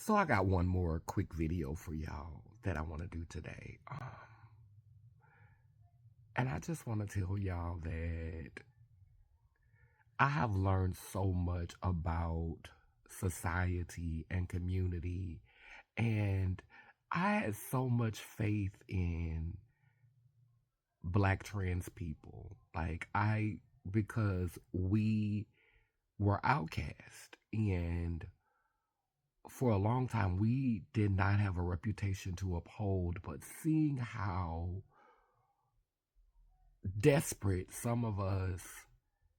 So I got one more quick video for y'all that I want to do today. And I just want to tell y'all that I have learned so much about society and community, and I had so much faith in Black trans people. Because we were outcast, and for a long time we did not have a reputation to uphold, but seeing how desperate some of us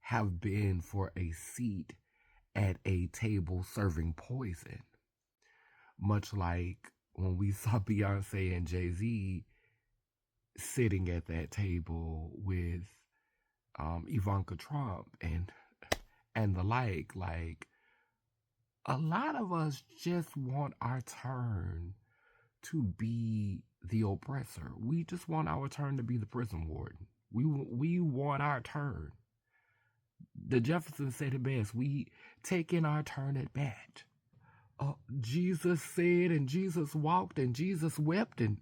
have been for a seat at a table serving poison, much like when we saw Beyonce and Jay-Z sitting at that table with Ivanka Trump and the like a lot of us just want our turn to be the oppressor. We just want our turn to be the prison warden. We want our turn. The Jeffersons said it best. We take in our turn at bat. Jesus said, and Jesus walked, and Jesus wept, and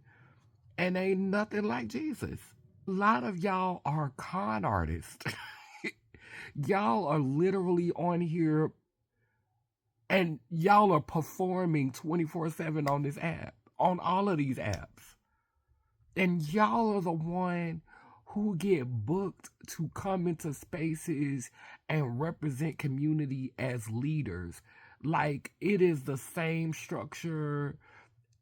ain't nothing like Jesus. A lot of y'all are con artists. Y'all are literally on here, and y'all are performing 24/7 on this app, on all of these apps. And y'all are the one who get booked to come into spaces and represent community as leaders. Like, it is the same structure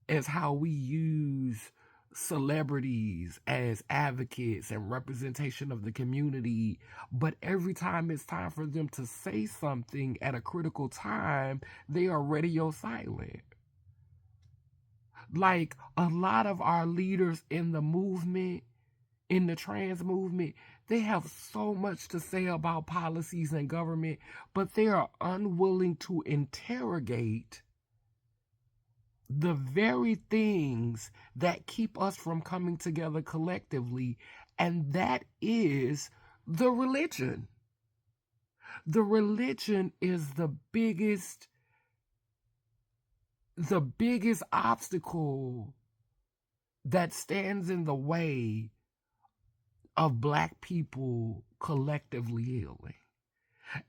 as how we use celebrities as advocates and representation of the community, but every time it's time for them to say something at a critical time, they are radio silent. Like, a lot of our leaders in the movement, in the trans movement, they have so much to say about policies and government, but they are unwilling to interrogate the very things that keep us from coming together collectively, and that is the religion. The religion is the biggest obstacle that stands in the way of Black people collectively healing.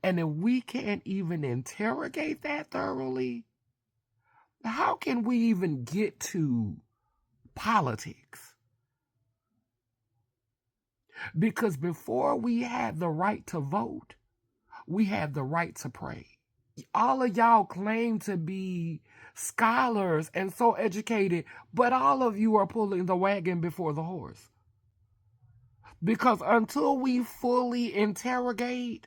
And if we can't even interrogate that thoroughly, how can we even get to politics? Because before we had the right to vote, we had the right to pray. All of y'all claim to be scholars and so educated, but all of you are pulling the wagon before the horse. Because until we fully interrogate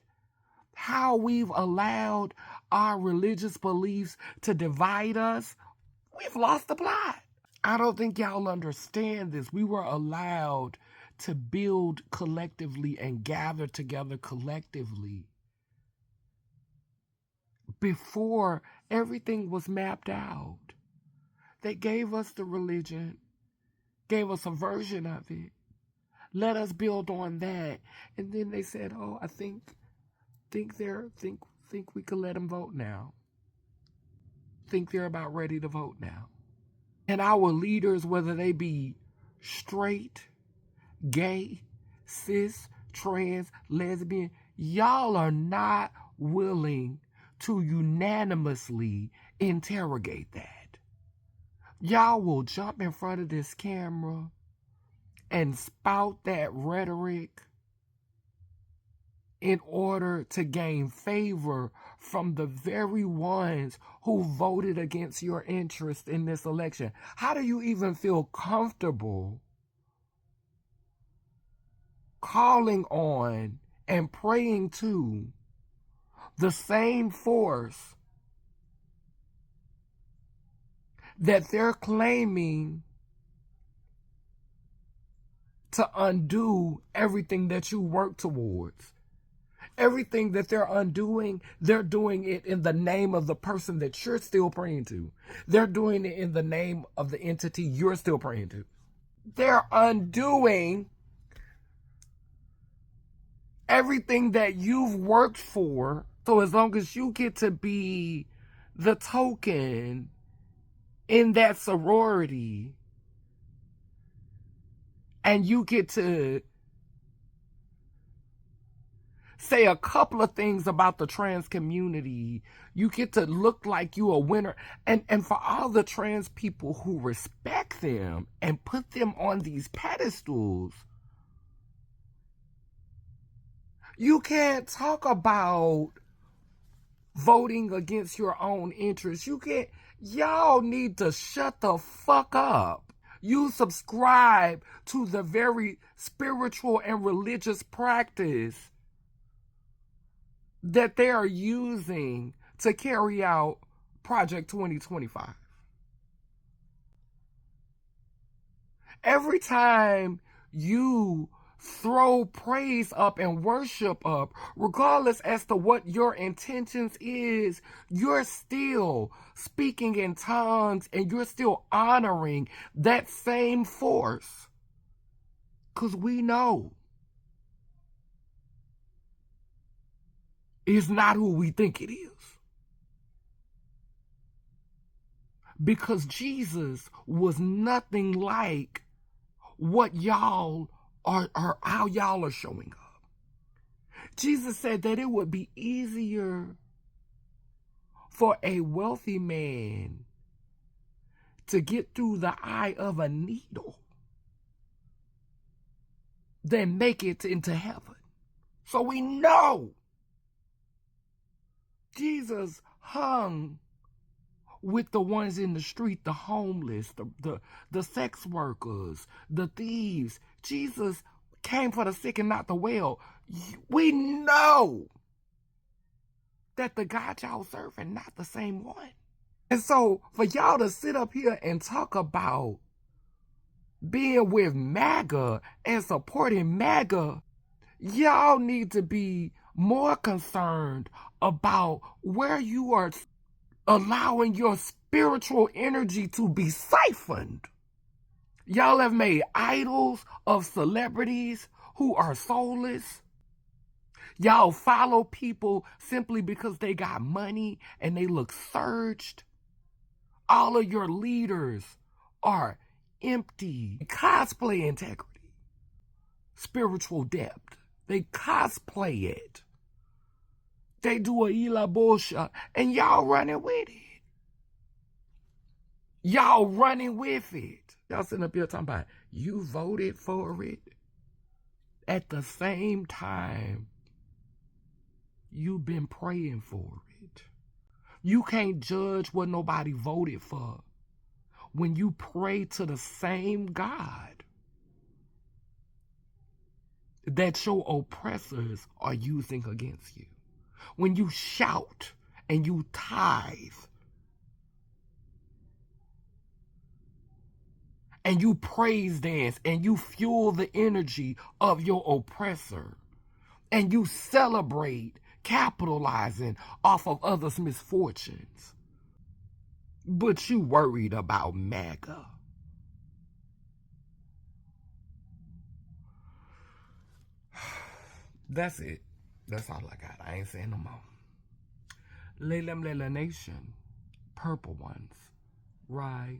how we've allowed our religious beliefs to divide us, we've lost the plot. I don't think y'all understand this. We were allowed to build collectively and gather together collectively before everything was mapped out. They gave us the religion, gave us a version of it, let us build on that, and then they said, "Oh, I think we could let them vote now. Think they're about ready to vote now." And our leaders, whether they be straight, gay, cis, trans, lesbian, y'all are not willing to unanimously interrogate that. Y'all will jump in front of this camera and spout that rhetoric in order to gain favor from the very ones who voted against your interest in this election. How do you even feel comfortable calling on and praying to the same force that they're claiming to undo everything that you work towards? Everything that they're undoing, they're doing it in the name of the person that you're still praying to. They're doing it in the name of the entity you're still praying to. They're undoing everything that you've worked for. So as long as you get to be the token in that sorority, and you get to say a couple of things about the trans community, you get to look like you a winner. And for all the trans people who respect them and put them on these pedestals, you can't talk about voting against your own interests. You can't. Y'all need to shut the fuck up. You subscribe to the very spiritual and religious practice that they are using to carry out Project 2025. Every time you throw praise up and worship up, regardless as to what your intentions is, you're still speaking in tongues and you're still honoring that same force. Because we know it's not who we think it is. Because Jesus was nothing like what y'all are how y'all are showing up. Jesus said that it would be easier for a wealthy man to get through the eye of a needle than make it into heaven. So we know Jesus hung with the ones in the street, the homeless, the sex workers, the thieves. Jesus came for the sick and not the well. We know that the God y'all serving not the same one. And so for y'all to sit up here and talk about being with MAGA and supporting MAGA, y'all need to be more concerned about where you are allowing your spiritual energy to be siphoned. Y'all have made idols of celebrities who are soulless. Y'all follow people simply because they got money and they look surged. All of your leaders are empty. Cosplay integrity, spiritual depth. They cosplay it. They do a ila bullshit, and y'all running with it. Y'all running with it. Y'all sitting up here talking about you voted for it. At the same time, you've been praying for it. You can't judge what nobody voted for when you pray to the same God that your oppressors are using against you. When you shout and you tithe and you praise dance and you fuel the energy of your oppressor and you celebrate capitalizing off of others' misfortunes, but you worried about MAGA. That's it. That's all I got. I ain't saying no more. Layla Nation, purple ones, rise.